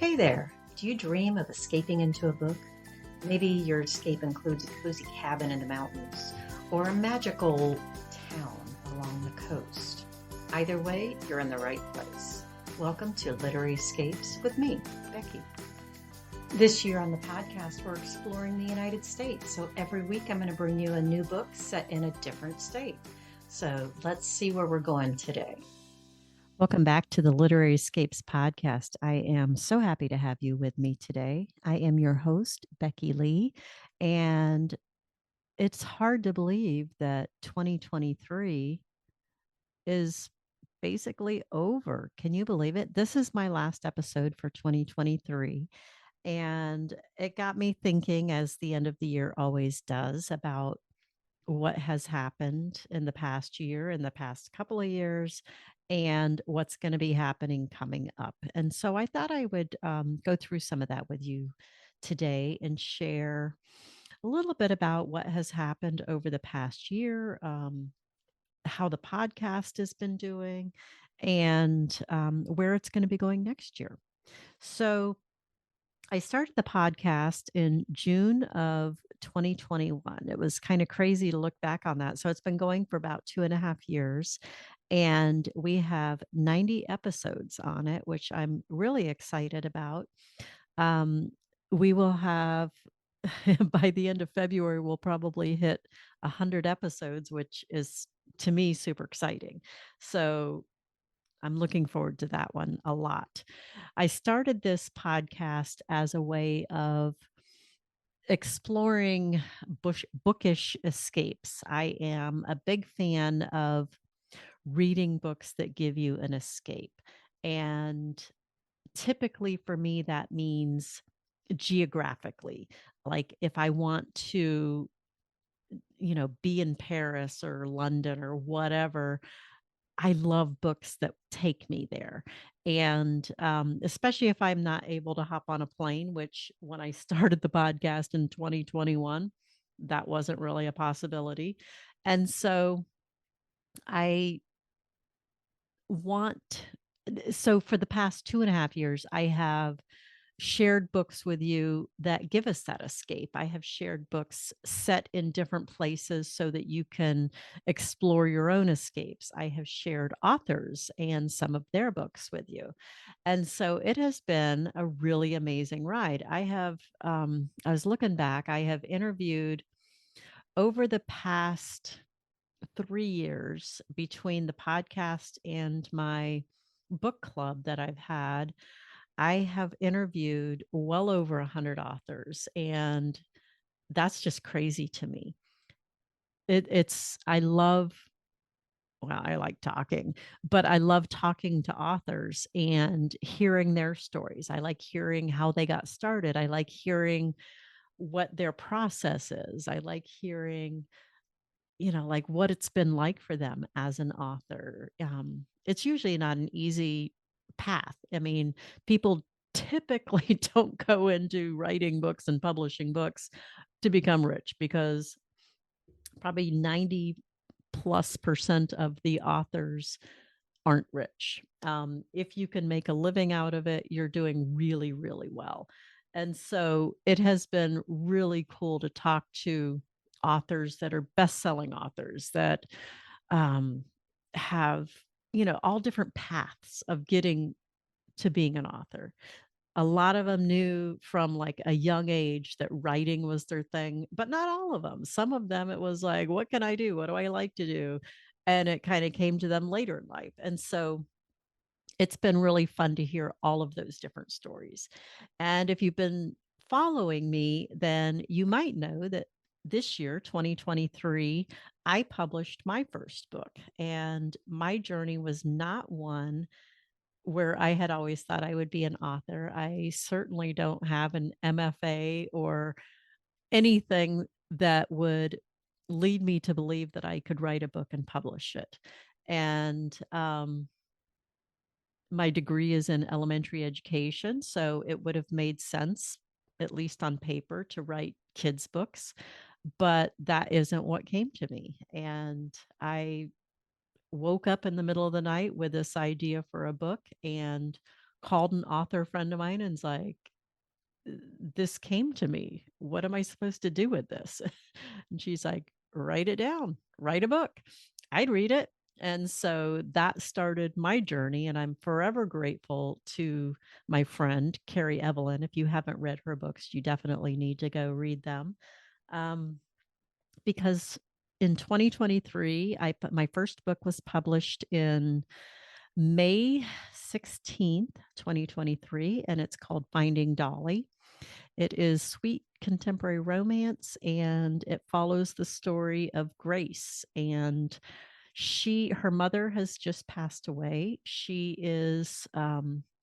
Hey there, do you dream of escaping into a book? Maybe your escape includes a cozy cabin in the mountains or a magical town along the coast. Either way, you're in the right place. Welcome to Literary Escapes with me, Becki. This year on the podcast, we're exploring the United States. So every week, I'm going to bring you a new book set in a different state. So let's see where we're going today. Welcome back to the Literary Escapes podcast. I am so happy to have you with me today. I am your host, Becki Lee, and it's hard to believe that 2023 is basically over. Can you believe it? This is my last episode for 2023. And it got me thinking, as the end of the year always does, about what has happened in the past year, in the past couple of years, and what's going to be happening coming up. And so I thought I would go through some of that with you today and share a little bit about what has happened over the past year, how the podcast has been doing, and where it's going to be going next year. So, I started the podcast in June of 2021. It was kind of crazy to look back on that. So it's been going for about 2.5 years. And we have 90 episodes on it, which I'm really excited about. Um, we will have, by the end of February, we'll probably hit 100 episodes, which is to me super exciting. So I'm looking forward to that one a lot. I started this podcast as a way of exploring bookish escapes. I am a big fan of reading books that give you an escape. And typically for me, that means geographically. Like if I want to, be in Paris or London or whatever, I love books that take me there. And especially if I'm not able to hop on a plane, which when I started the podcast in 2021, that wasn't really a possibility. And so I want, so for the past 2.5 years, I have shared books with you that give us that escape. I have shared books set in different places so that you can explore your own escapes. I have shared authors and some of their books with you. And so it has been a really amazing ride. I was looking back, I have interviewed over the past 3 years between the podcast and my book club that I've had. I have interviewed well over 100 authors, and that's just crazy to me. I love, well, I like talking, but I love talking to authors and hearing their stories. I like hearing how they got started. I like hearing what their process is. I like hearing, like what it's been like for them as an author. It's usually not an easy path. I mean, people typically don't go into writing books and publishing books to become rich because probably 90+% of the authors aren't rich. If you can make a living out of it, you're doing really, really well. And so it has been really cool to talk to authors that are best-selling authors that um, have, all different paths of getting to being an author. A lot of them knew from like a young age that writing was their thing, but not all of them. Some of them, it was like, what can I do? What do I like to do? And it kind of came to them later in life. And so it's been really fun to hear all of those different stories. And if you've been following me, then you might know that this year, 2023, I published my first book. And my journey was not one where I had always thought I would be an author. I certainly don't have an MFA or anything that would lead me to believe that I could write a book and publish it. And my degree is in elementary education, so it would have made sense, at least on paper, to write kids' books. But that isn't what came to me. And I woke up in the middle of the night with this idea for a book and called an author friend of mine and's like, this came to me. What am I supposed to do with this? And she's like, write it down, write a book. I'd read it. And so that started my journey. And I'm forever grateful to my friend, Carrie Evelyn. If you haven't read her books, you definitely need to go read them. Um, because in 2023, my first book was published in May 16th, 2023, and it's called Finding Dolly. It is sweet contemporary romance and it follows the story of Grace. And her mother has just passed away. She is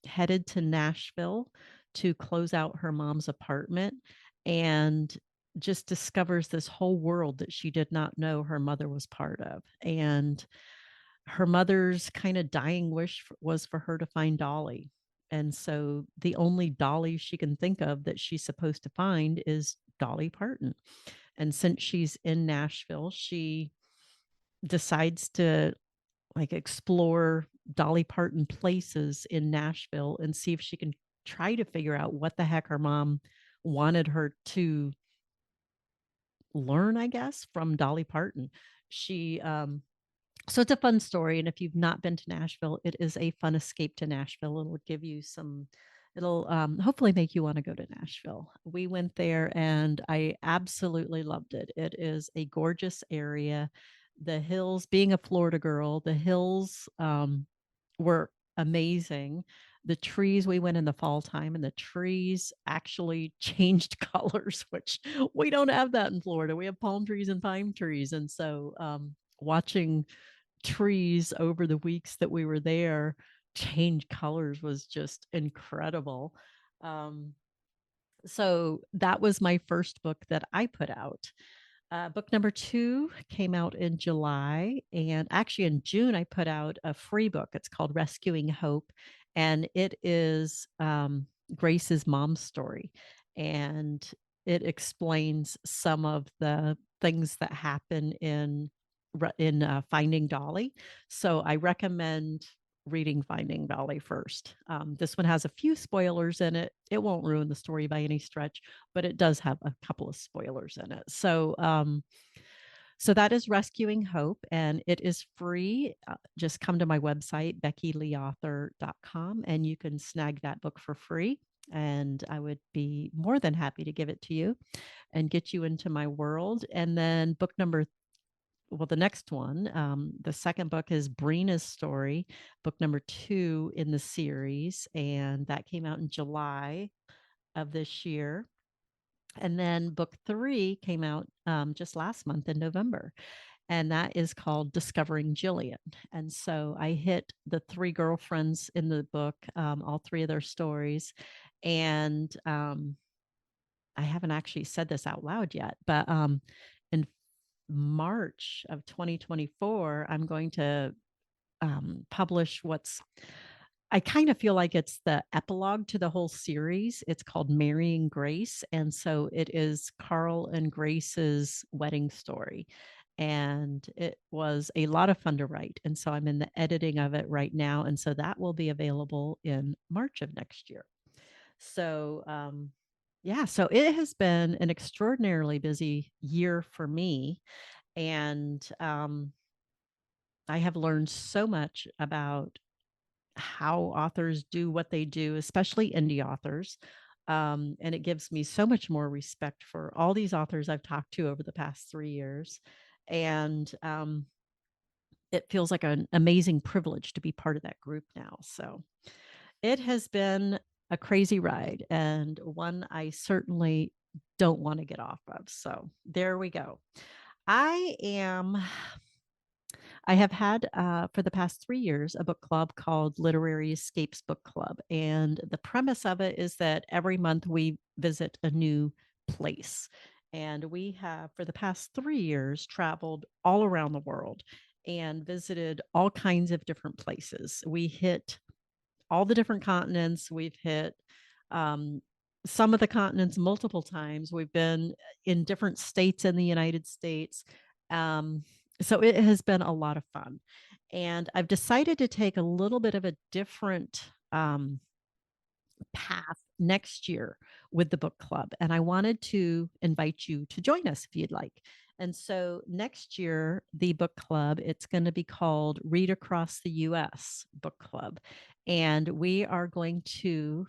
headed to Nashville to close out her mom's apartment and just discovers this whole world that she did not know her mother was part of. And her mother's kind of dying wish was for her to find Dolly. And so the only Dolly she can think of that she's supposed to find is Dolly Parton. And since she's in Nashville, she decides to like explore Dolly Parton places in Nashville and see if she can try to figure out what the heck her mom wanted her to learn, I guess, from Dolly Parton. She So it's a fun story. And if you've not been to Nashville, it is a fun escape to Nashville. It'll give you some, it'll hopefully make you want to go to Nashville. We went there and I absolutely loved it. It is a gorgeous area. The hills, being a Florida girl, the hills were amazing. The trees, we went in the fall time and the trees actually changed colors, which we don't have that in Florida. We have palm trees and pine trees. And so watching trees over the weeks that we were there change colors was just incredible. Um, so that was my first book that I put out. Book number two came out in July. And actually, in June, I put out a free book. It's called Rescuing Hope. And it is Grace's mom's story. And it explains some of the things that happen in Finding Dolly. So I recommend reading Finding Dolly first. This one has a few spoilers in it. It won't ruin the story by any stretch, but it does have a couple of spoilers in it. So that is Rescuing Hope, and it is free. Just come to my website, BeckiLeeAuthor.com, and you can snag that book for free. And I would be more than happy to give it to you and get you into my world. And then the next one, the second book is Brina's story, book number two in the series, and that came out in July of this year. And then book three came out just last month in November, and that is called Discovering Jillian. And so I hit the three girlfriends in the book, all three of their stories. And I haven't actually said this out loud yet, but in March of 2024, I'm going to publish I kind of feel like it's the epilogue to the whole series. It's called Marrying Grace. And so it is Carl and Grace's wedding story. And it was a lot of fun to write. And so I'm in the editing of it right now. And so that will be available in March of next year. So, yeah, so it has been an extraordinarily busy year for me. And I have learned so much about how authors do what they do, especially indie authors. And it gives me so much more respect for all these authors I've talked to over the past 3 years. And it feels like an amazing privilege to be part of that group now. So it has been a crazy ride and one I certainly don't want to get off of. So there we go. I am I have had for the past 3 years a book club called Literary Escapes Book Club. And the premise of it is that every month we visit a new place. And we have, for the past 3 years, traveled all around the world and visited all kinds of different places. We hit all the different continents. We've hit um, some of the continents multiple times. We've been in different states in the United States. Um, so it has been a lot of fun. And I've decided to take a little bit of a different path next year with the book club. And I wanted to invite you to join us if you'd like. And so next year, the book club, it's going to be called Read Across the US Book Club. And we are going to,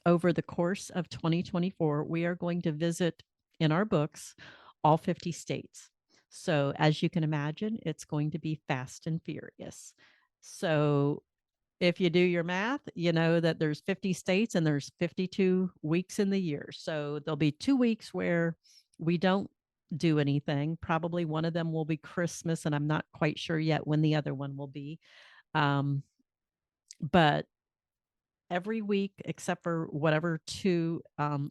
over the course of 2024, we are going to visit in our books all 50 states. So as you can imagine, it's going to be fast and furious. So if you do your math, you know that there's 50 states and there's 52 weeks in the year. So there'll be 2 weeks where we don't do anything. Probably one of them will be Christmas, and I'm not quite sure yet when the other one will be. But every week, except for whatever two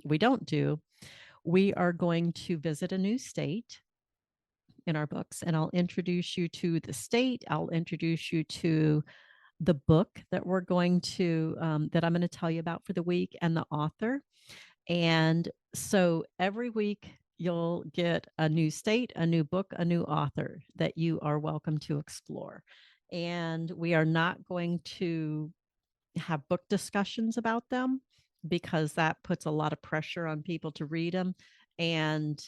we don't do, we are going to visit a new state in our books, and I'll introduce you to the state. I'll introduce you to the book that we're going to that I'm going to tell you about for the week and the author. And so every week you'll get a new state, a new book, a new author that you are welcome to explore. And we are not going to have book discussions about them because that puts a lot of pressure on people to read them. And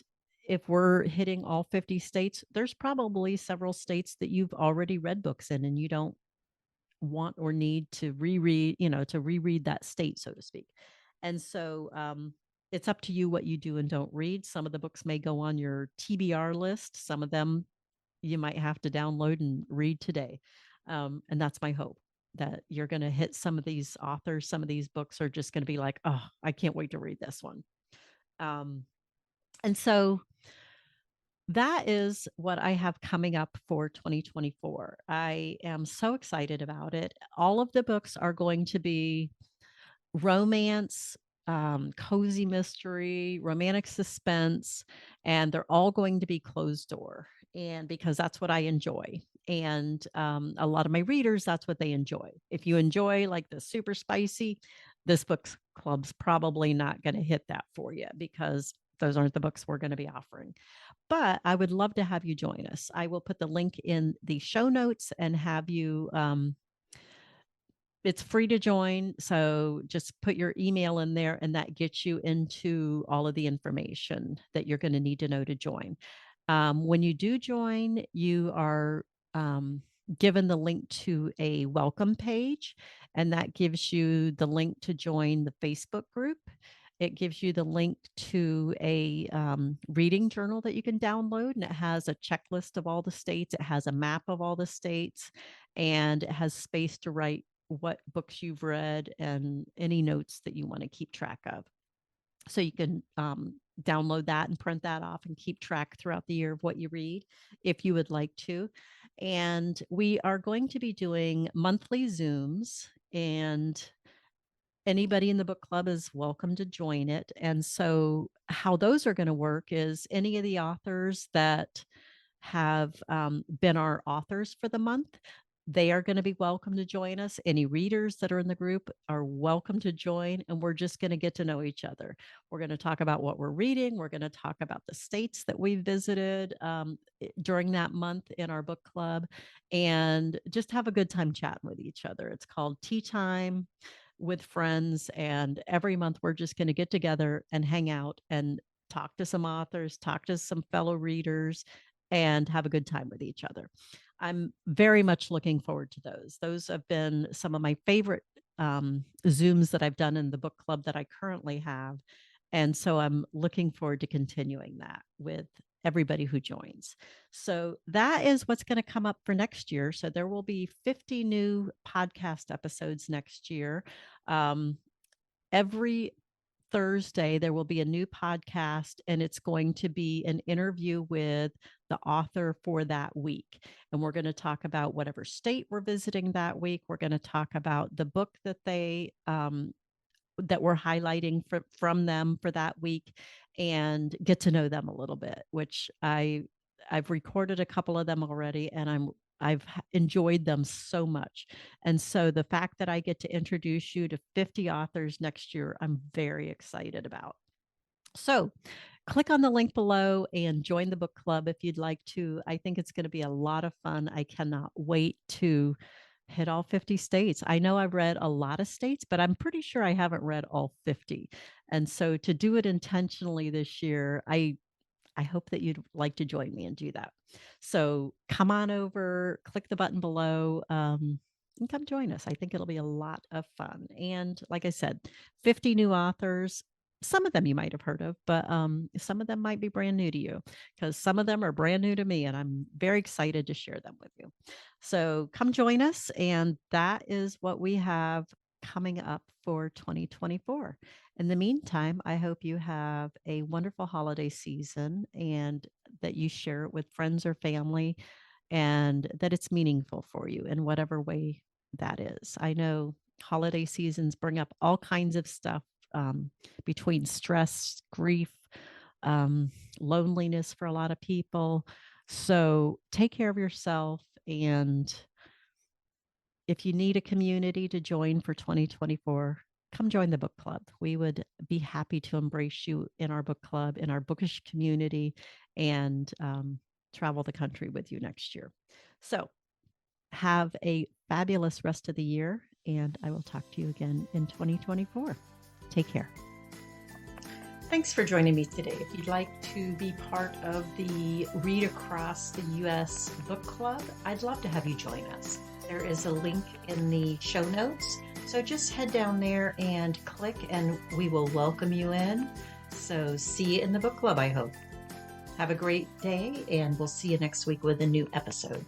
if we're hitting all 50 states, there's probably several states that you've already read books in and you don't want or need to reread, to reread that state, so to speak. And so it's up to you what you do and don't read. Some of the books may go on your TBR list. Some of them you might have to download and read today. And that's my hope that you're going to hit some of these authors. Some of these books are just going to be like, oh, I can't wait to read this one. And so that is what I have coming up for 2024. I am so excited about it. All of the books are going to be romance, cozy mystery, romantic suspense, and they're all going to be closed door. And because that's what I enjoy. And a lot of my readers, that's what they enjoy. If you enjoy like the super spicy, this book club's probably not going to hit that for you because those aren't the books we're going to be offering. But I would love to have you join us. I will put the link in the show notes and have you it's free to join. So just put your email in there and that gets you into all of the information that you're going to need to know to join. When you do join, you are given the link to a welcome page, and that gives you the link to join the Facebook group. It gives you the link to a reading journal that you can download, and it has a checklist of all the states. It has a map of all the states, and it has space to write what books you've read and any notes that you want to keep track of. So you can download that and print that off and keep track throughout the year of what you read if you would like to. And we are going to be doing monthly Zooms, and anybody in the book club is welcome to join it. And so, how those are going to work is any of the authors that have been our authors for the month, they are going to be welcome to join us. Any readers that are in the group are welcome to join, and we're just going to get to know each other. We're going to talk about what we're reading. We're going to talk about the states that we visited during that month in our book club, and just have a good time chatting with each other. It's called Tea Time with Friends, and every month we're just going to get together and hang out and talk to some authors, talk to some fellow readers, and have a good time with each other. I'm very much looking forward to those. Those have been some of my favorite Zooms that I've done in the book club that I currently have. And so I'm looking forward to continuing that with everybody who joins. So that is what's going to come up for next year. So there will be 50 new podcast episodes next year. Every Thursday, there will be a new podcast, and it's going to be an interview with the author for that week. And we're going to talk about whatever state we're visiting that week. We're going to talk about the book that that we're highlighting from them for that week, and get to know them a little bit, which I've recorded a couple of them already, and I've enjoyed them so much. And so the fact that I get to introduce you to 50 authors next year, I'm very excited about. So click on the link below and join the book club if you'd like to. I think it's going to be a lot of fun. I cannot wait to hit all 50 states. I know I've read a lot of states, but I'm pretty sure I haven't read all 50. And so to do it intentionally this year, I hope that you'd like to join me and do that. So come on over, click the button below, and come join us. I think it'll be a lot of fun. And like I said, 50 new authors. Some of them you might have heard of, but some of them might be brand new to you because some of them are brand new to me, and I'm very excited to share them with you. So come join us. And that is what we have coming up for 2024. In the meantime, I hope you have a wonderful holiday season and that you share it with friends or family and that it's meaningful for you in whatever way that is. I know holiday seasons bring up all kinds of stuff um, between stress, grief, um, loneliness for a lot of people. So take care of yourself. And if you need a community to join for 2024, come join the book club. We would be happy to embrace you in our book club, in our bookish community, and travel the country with you next year. So have a fabulous rest of the year, and I will talk to you again in 2024. Take care. Thanks for joining me today. If you'd like to be part of the Read Across the U.S. Book Club, I'd love to have you join us. There is a link in the show notes, so just head down there and click, and we will welcome you in. So see you in the book club, I hope. Have a great day, and we'll see you next week with a new episode.